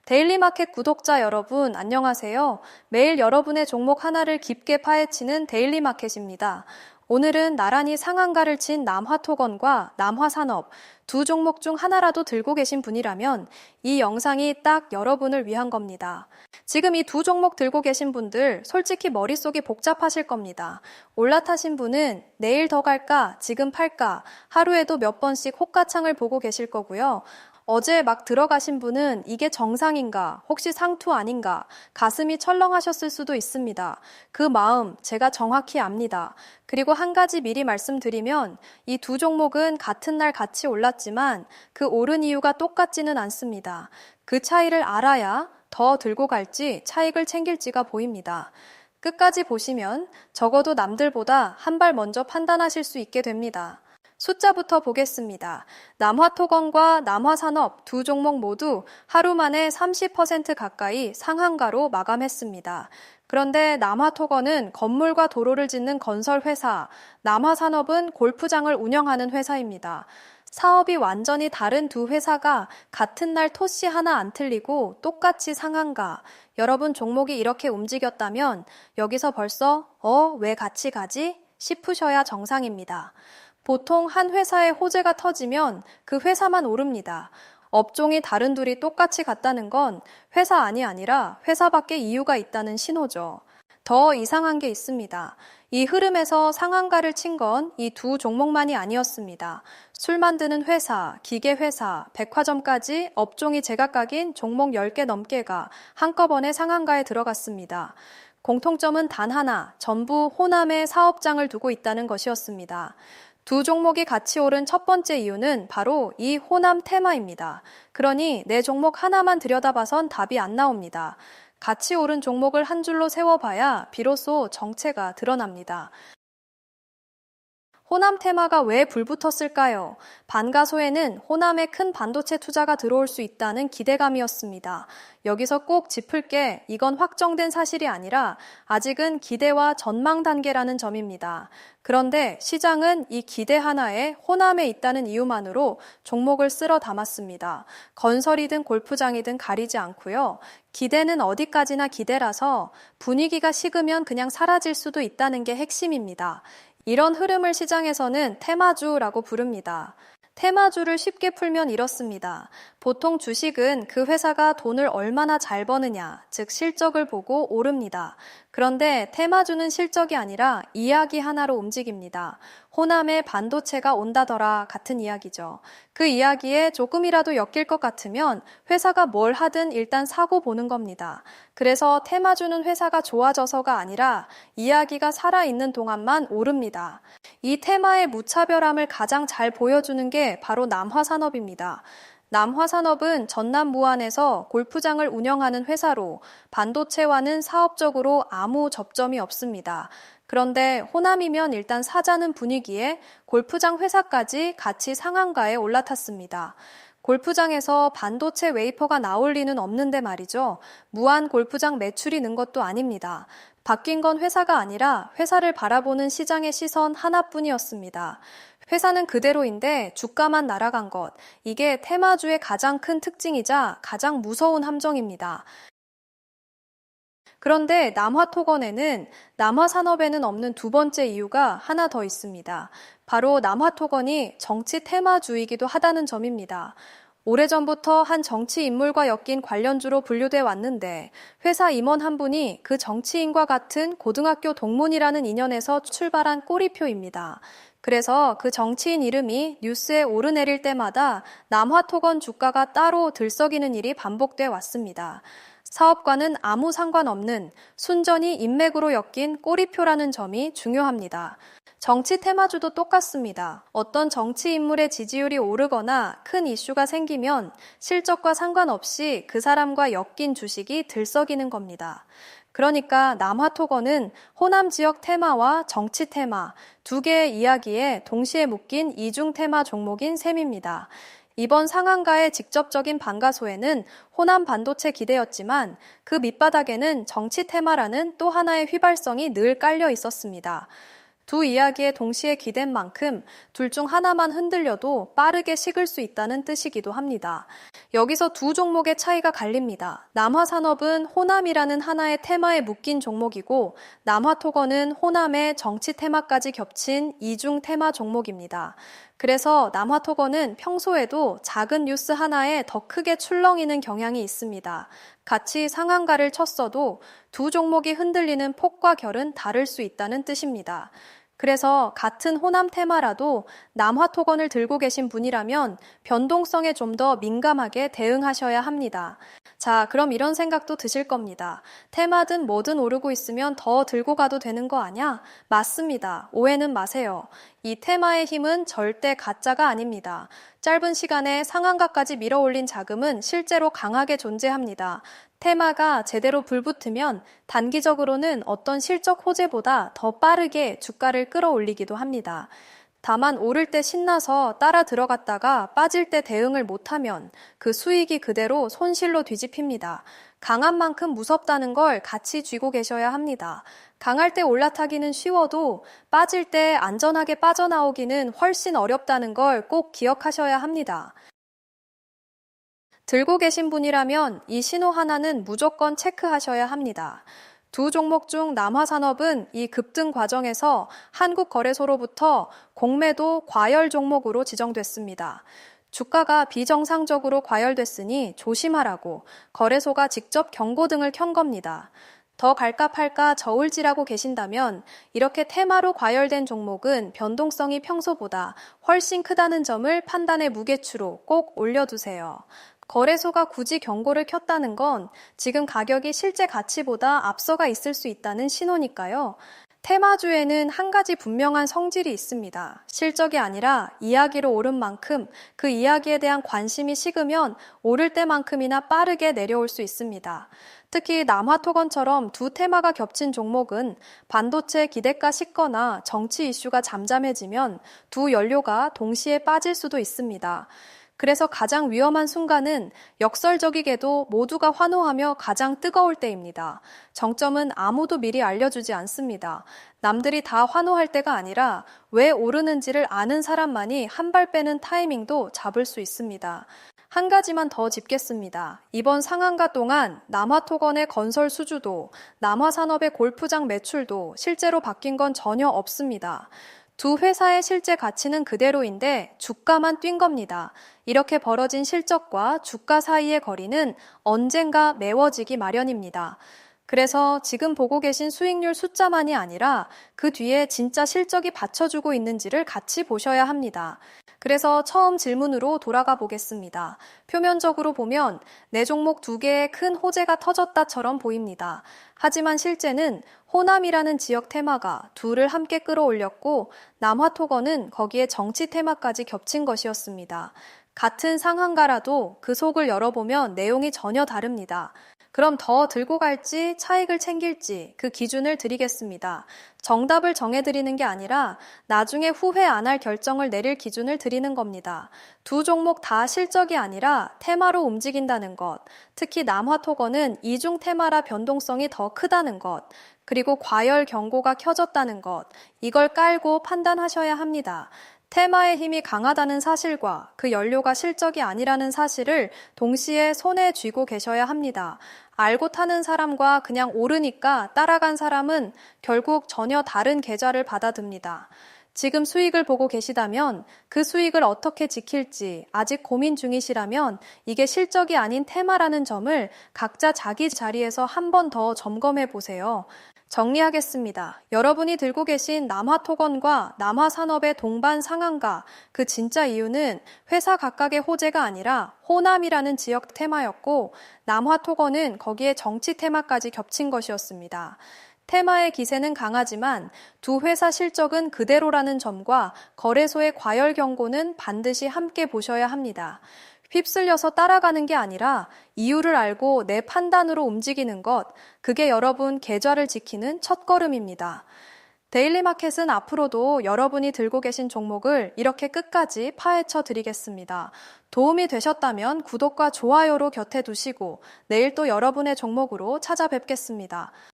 데일리마켓 구독자 여러분, 안녕하세요. 매일 여러분의 종목 하나를 깊게 파헤치는 데일리마켓입니다. 오늘은 나란히 상한가를 친 남화토건과 남화산업 두 종목 중 하나라도 들고 계신 분이라면 이 영상이 딱 여러분을 위한 겁니다. 지금 이 두 종목 들고 계신 분들 솔직히 머릿속이 복잡하실 겁니다. 올라타신 분은 내일 더 갈까, 지금 팔까, 하루에도 몇 번씩 호가창을 보고 계실 거고요. 어제 막 들어가신 분은 이게 정상인가, 혹시 상투 아닌가, 가슴이 철렁하셨을 수도 있습니다. 그 마음 제가 정확히 압니다. 그리고 한 가지 미리 말씀드리면 이 두 종목은 같은 날 같이 올랐지만 그 오른 이유가 똑같지는 않습니다. 그 차이를 알아야 더 들고 갈지 차익을 챙길지가 보입니다. 끝까지 보시면 적어도 남들보다 한 발 먼저 판단하실 수 있게 됩니다. 숫자부터 보겠습니다. 남화토건과 남화산업 두 종목 모두 하루 만에 30% 가까이 상한가로 마감했습니다. 그런데 남화토건은 건물과 도로를 짓는 건설회사, 남화산업은 골프장을 운영하는 회사입니다. 사업이 완전히 다른 두 회사가 같은 날 토씨 하나 안 틀리고 똑같이 상한가. 여러분 종목이 이렇게 움직였다면 여기서 벌써 왜 같이 가지? 싶으셔야 정상입니다. 보통 한 회사의 호재가 터지면 그 회사만 오릅니다. 업종이 다른 둘이 똑같이 갔다는 건 회사 안이 아니라 회사 밖에 이유가 있다는 신호죠. 더 이상한 게 있습니다. 이 흐름에서 상한가를 친 건 이 두 종목만이 아니었습니다. 술 만드는 회사, 기계회사, 백화점까지 업종이 제각각인 종목 10개 넘게가 한꺼번에 상한가에 들어갔습니다. 공통점은 단 하나, 전부 호남에 사업장을 두고 있다는 것이었습니다. 두 종목이 같이 오른 첫 번째 이유는 바로 이 호남 테마입니다. 그러니 내 종목 하나만 들여다봐선 답이 안 나옵니다. 같이 오른 종목을 한 줄로 세워봐야 비로소 정체가 드러납니다. 호남 테마가 왜 불붙었을까요? 반가소에는 호남에 큰 반도체 투자가 들어올 수 있다는 기대감이었습니다. 여기서 꼭 짚을 게 이건 확정된 사실이 아니라 아직은 기대와 전망 단계라는 점입니다. 그런데 시장은 이 기대 하나에 호남에 있다는 이유만으로 종목을 쓸어 담았습니다. 건설이든 골프장이든 가리지 않고요. 기대는 어디까지나 기대라서 분위기가 식으면 그냥 사라질 수도 있다는 게 핵심입니다. 이런 흐름을 시장에서는 테마주라고 부릅니다. 테마주를 쉽게 풀면 이렇습니다. 보통 주식은 그 회사가 돈을 얼마나 잘 버느냐, 즉 실적을 보고 오릅니다. 그런데 테마주는 실적이 아니라 이야기 하나로 움직입니다. 호남에 반도체가 온다더라 같은 이야기죠. 그 이야기에 조금이라도 엮일 것 같으면 회사가 뭘 하든 일단 사고 보는 겁니다. 그래서 테마주는 회사가 좋아져서가 아니라 이야기가 살아있는 동안만 오릅니다. 이 테마의 무차별함을 가장 잘 보여주는 게 바로 남화산업입니다. 남화산업은 전남 무안에서 골프장을 운영하는 회사로 반도체와는 사업적으로 아무 접점이 없습니다. 그런데 호남이면 일단 사자는 분위기에 골프장 회사까지 같이 상한가에 올라탔습니다. 골프장에서 반도체 웨이퍼가 나올 리는 없는데 말이죠. 무안 골프장 매출이 는 것도 아닙니다. 바뀐 건 회사가 아니라 회사를 바라보는 시장의 시선 하나뿐이었습니다. 회사는 그대로인데 주가만 날아간 것, 이게 테마주의 가장 큰 특징이자 가장 무서운 함정입니다. 그런데 남화토건에는 남화산업에는 없는 두 번째 이유가 하나 더 있습니다. 바로 남화토건이 정치 테마주이기도 하다는 점입니다. 오래전부터 한 정치 인물과 엮인 관련주로 분류돼 왔는데 회사 임원 한 분이 그 정치인과 같은 고등학교 동문이라는 인연에서 출발한 꼬리표입니다. 그래서 그 정치인 이름이 뉴스에 오르내릴 때마다 남화토건 주가가 따로 들썩이는 일이 반복돼 왔습니다. 사업과는 아무 상관없는 순전히 인맥으로 엮인 꼬리표라는 점이 중요합니다. 정치 테마주도 똑같습니다. 어떤 정치 인물의 지지율이 오르거나 큰 이슈가 생기면 실적과 상관없이 그 사람과 엮인 주식이 들썩이는 겁니다. 그러니까 남화토건은 호남 지역 테마와 정치 테마 두 개의 이야기에 동시에 묶인 이중 테마 종목인 셈입니다. 이번 상한가의 직접적인 반가소에는 호남 반도체 기대였지만 그 밑바닥에는 정치 테마라는 또 하나의 휘발성이 늘 깔려 있었습니다. 두 이야기에 동시에 기댄 만큼 둘 중 하나만 흔들려도 빠르게 식을 수 있다는 뜻이기도 합니다. 여기서 두 종목의 차이가 갈립니다. 남화산업은 호남이라는 하나의 테마에 묶인 종목이고 남화토건은 호남의 정치 테마까지 겹친 이중 테마 종목입니다. 그래서 남화토건은 평소에도 작은 뉴스 하나에 더 크게 출렁이는 경향이 있습니다. 같이 상한가를 쳤어도 두 종목이 흔들리는 폭과 결은 다를 수 있다는 뜻입니다. 그래서 같은 호남 테마라도 남화토건을 들고 계신 분이라면 변동성에 좀 더 민감하게 대응하셔야 합니다. 자, 그럼 이런 생각도 드실 겁니다. 테마든 뭐든 오르고 있으면 더 들고 가도 되는 거 아냐? 맞습니다. 오해는 마세요. 이 테마의 힘은 절대 가짜가 아닙니다. 짧은 시간에 상한가까지 밀어올린 자금은 실제로 강하게 존재합니다. 테마가 제대로 불붙으면 단기적으로는 어떤 실적 호재보다 더 빠르게 주가를 끌어올리기도 합니다. 다만 오를 때 신나서 따라 들어갔다가 빠질 때 대응을 못하면 그 수익이 그대로 손실로 뒤집힙니다. 강한 만큼 무섭다는 걸 같이 쥐고 계셔야 합니다. 강할 때 올라타기는 쉬워도 빠질 때 안전하게 빠져나오기는 훨씬 어렵다는 걸 꼭 기억하셔야 합니다. 들고 계신 분이라면 이 신호 하나는 무조건 체크하셔야 합니다. 두 종목 중 남화산업은 이 급등 과정에서 한국거래소로부터 공매도 과열 종목으로 지정됐습니다. 주가가 비정상적으로 과열됐으니 조심하라고 거래소가 직접 경고 등을 켠 겁니다. 더 갈까 팔까 저울질하고 계신다면 이렇게 테마로 과열된 종목은 변동성이 평소보다 훨씬 크다는 점을 판단의 무게추로 꼭 올려두세요. 거래소가 굳이 경고를 켰다는 건 지금 가격이 실제 가치보다 앞서가 있을 수 있다는 신호니까요. 테마주에는 한 가지 분명한 성질이 있습니다. 실적이 아니라 이야기로 오른 만큼 그 이야기에 대한 관심이 식으면 오를 때만큼이나 빠르게 내려올 수 있습니다. 특히 남화토건처럼 두 테마가 겹친 종목은 반도체 기대가 식거나 정치 이슈가 잠잠해지면 두 연료가 동시에 빠질 수도 있습니다. 그래서 가장 위험한 순간은 역설적이게도 모두가 환호하며 가장 뜨거울 때입니다. 정점은 아무도 미리 알려주지 않습니다. 남들이 다 환호할 때가 아니라 왜 오르는지를 아는 사람만이 한 발 빼는 타이밍도 잡을 수 있습니다. 한 가지만 더 짚겠습니다. 이번 상한가 동안 남화토건의 건설 수주도 남화산업의 골프장 매출도 실제로 바뀐 건 전혀 없습니다. 두 회사의 실제 가치는 그대로인데 주가만 뛴 겁니다. 이렇게 벌어진 실적과 주가 사이의 거리는 언젠가 메워지기 마련입니다. 그래서 지금 보고 계신 수익률 숫자만이 아니라 그 뒤에 진짜 실적이 받쳐주고 있는지를 같이 보셔야 합니다. 그래서 처음 질문으로 돌아가 보겠습니다. 표면적으로 보면 내 종목 두 개의 큰 호재가 터졌다처럼 보입니다. 하지만 실제는 호남이라는 지역 테마가 둘을 함께 끌어올렸고 남화토건은 거기에 정치 테마까지 겹친 것이었습니다. 같은 상한가라도 그 속을 열어보면 내용이 전혀 다릅니다. 그럼 더 들고 갈지 차익을 챙길지 그 기준을 드리겠습니다. 정답을 정해드리는 게 아니라 나중에 후회 안 할 결정을 내릴 기준을 드리는 겁니다. 두 종목 다 실적이 아니라 테마로 움직인다는 것, 특히 남화토건은 이중 테마라 변동성이 더 크다는 것, 그리고 과열 경고가 켜졌다는 것, 이걸 깔고 판단하셔야 합니다. 테마의 힘이 강하다는 사실과 그 연료가 실적이 아니라는 사실을 동시에 손에 쥐고 계셔야 합니다. 알고 타는 사람과 그냥 오르니까 따라간 사람은 결국 전혀 다른 계좌를 받아듭니다. 지금 수익을 보고 계시다면 그 수익을 어떻게 지킬지 아직 고민 중이시라면 이게 실적이 아닌 테마라는 점을 각자 자기 자리에서 한 번 더 점검해 보세요. 정리하겠습니다. 여러분이 들고 계신 남화토건과 남화산업의 동반 상한가, 그 진짜 이유는 회사 각각의 호재가 아니라 호남이라는 지역 테마였고 남화토건은 거기에 정치 테마까지 겹친 것이었습니다. 테마의 기세는 강하지만 두 회사 실적은 그대로라는 점과 거래소의 과열 경고는 반드시 함께 보셔야 합니다. 휩쓸려서 따라가는 게 아니라 이유를 알고 내 판단으로 움직이는 것, 그게 여러분 계좌를 지키는 첫걸음입니다. 데일리마켓은 앞으로도 여러분이 들고 계신 종목을 이렇게 끝까지 파헤쳐 드리겠습니다. 도움이 되셨다면 구독과 좋아요로 곁에 두시고 내일 또 여러분의 종목으로 찾아뵙겠습니다.